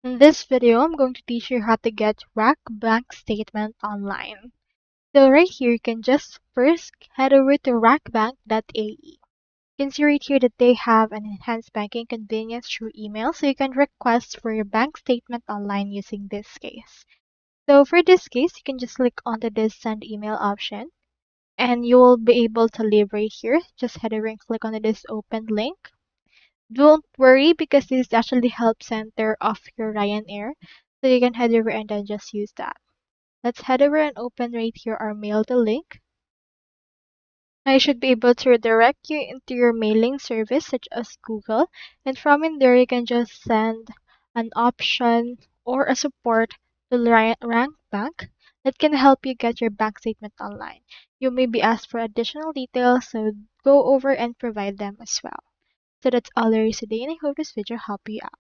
In this video, I'm going to teach you how to get RAK bank statement online. So right here, you can just first head over to rakbank.ae. You can see right here that they have an enhanced banking convenience through email, so you can request for your bank statement online using this case. So for this case, you can just click onto this send email option, and you will be able to leave right here. Just head over and click on this open link. Don't worry because this is actually help center of your Ryanair. So you can head over and then just use that. Let's head over and open right here our mail the link. I should be able to redirect you into your mailing service such as Google. And from in there you can just send an option or a support to Rank Bank that can help you get your bank statement online. You may be asked for additional details, so go over and provide them as well. So that's all there is today, and I hope this video helped you out.